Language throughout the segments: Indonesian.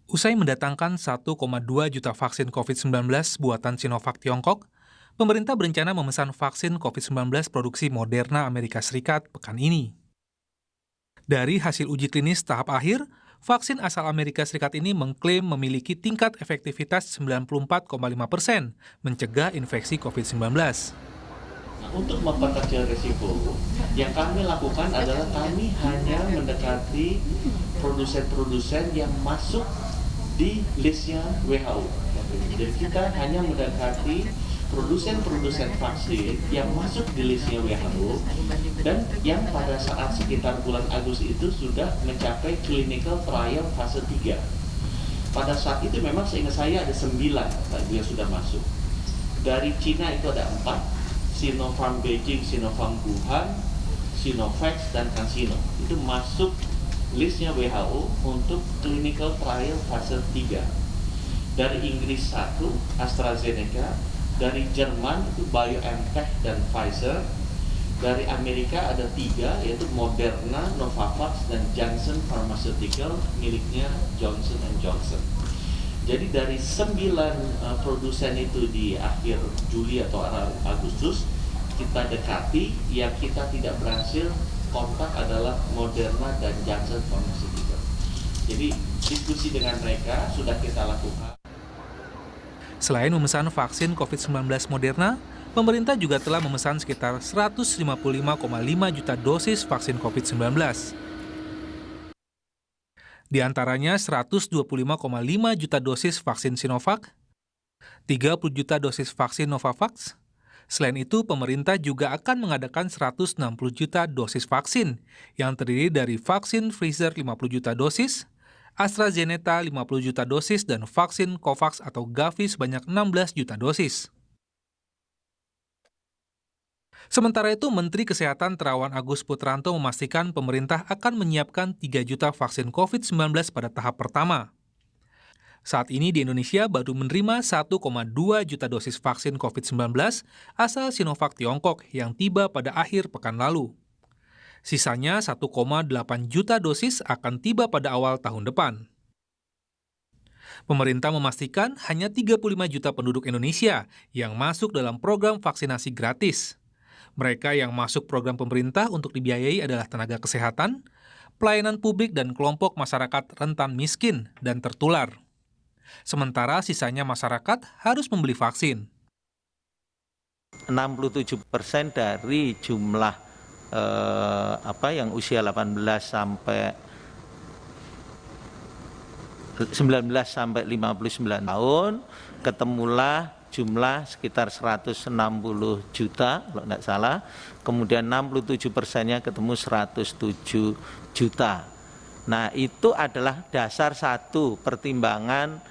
Usai mendatangkan 1,2 juta vaksin COVID-19 buatan Sinovac Tiongkok, pemerintah berencana memesan vaksin COVID-19 produksi Moderna Amerika Serikat pekan ini. Dari hasil uji klinis tahap akhir, vaksin asal Amerika Serikat ini mengklaim memiliki tingkat efektivitas 94,5% mencegah infeksi COVID-19. Nah, untuk memperkecil risiko, yang kami lakukan adalah kami hanya mendekati produsen-produsen yang masuk di listnya WHO. Jadi kita hanya mendekati produsen-produsen vaksin yang masuk di listnya WHO dan yang pada saat sekitar bulan Agustus itu sudah mencapai clinical trial fase 3. Pada saat itu memang seingat saya ada 9 yang sudah masuk. Dari Cina itu ada 4, Sinopharm Beijing, Sinopharm Wuhan, Sinovac, dan CanSino. Itu masuk listnya WHO untuk clinical trial fase 3. Dari Inggris 1, AstraZeneca, dari Jerman itu BioNTech dan Pfizer, dari Amerika ada 3 yaitu Moderna, Novavax, dan Janssen Pharmaceutical miliknya Johnson Johnson. Jadi dari 9 produsen itu di akhir Juli atau Agustus kita dekati, yang kita tidak berhasil kontak adalah Moderna dan Janssen Pharmaceutical. Jadi diskusi dengan mereka sudah kita lakukan. Selain memesan vaksin COVID-19 Moderna, pemerintah juga telah memesan sekitar 155,5 juta dosis vaksin COVID-19. Di antaranya 125,5 juta dosis vaksin Sinovac, 30 juta dosis vaksin Novavax. Selain itu, pemerintah juga akan mengadakan 160 juta dosis vaksin yang terdiri dari vaksin Pfizer 50 juta dosis, AstraZeneca 50 juta dosis, dan vaksin COVAX atau Gavi sebanyak 16 juta dosis. Sementara itu, Menteri Kesehatan Terawan Agus Putranto memastikan pemerintah akan menyiapkan 3 juta vaksin COVID-19 pada tahap pertama. Saat ini di Indonesia baru menerima 1,2 juta dosis vaksin COVID-19 asal Sinovac Tiongkok yang tiba pada akhir pekan lalu. Sisanya 1,8 juta dosis akan tiba pada awal tahun depan. Pemerintah memastikan hanya 35 juta penduduk Indonesia yang masuk dalam program vaksinasi gratis. Mereka yang masuk program pemerintah untuk dibiayai adalah tenaga kesehatan, pelayanan publik, dan kelompok masyarakat rentan miskin dan tertular. Sementara sisanya masyarakat harus membeli vaksin. 67% dari jumlah yang usia 18 sampai 19 sampai 59 tahun, ketemulah jumlah sekitar 160 juta kalau tidak salah, kemudian 67%-nya ketemu 107 juta. Nah, itu adalah dasar satu pertimbangan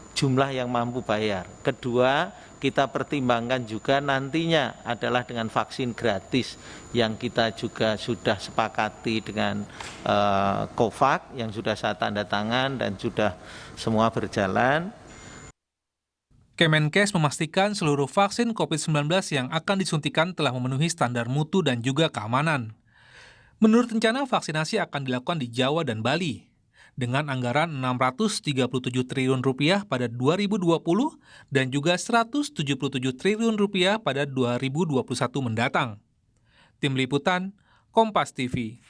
jumlah yang mampu bayar. Kedua, kita pertimbangkan juga nantinya adalah dengan vaksin gratis yang kita juga sudah sepakati dengan COVAX yang sudah saya tanda tangan dan sudah semua berjalan. Kemenkes memastikan seluruh vaksin COVID-19 yang akan disuntikan telah memenuhi standar mutu dan juga keamanan. Menurut rencana, vaksinasi akan dilakukan di Jawa dan Bali dengan anggaran Rp637 triliun pada 2020 dan juga Rp177 triliun pada 2021 mendatang. Tim Liputan, Kompas TV.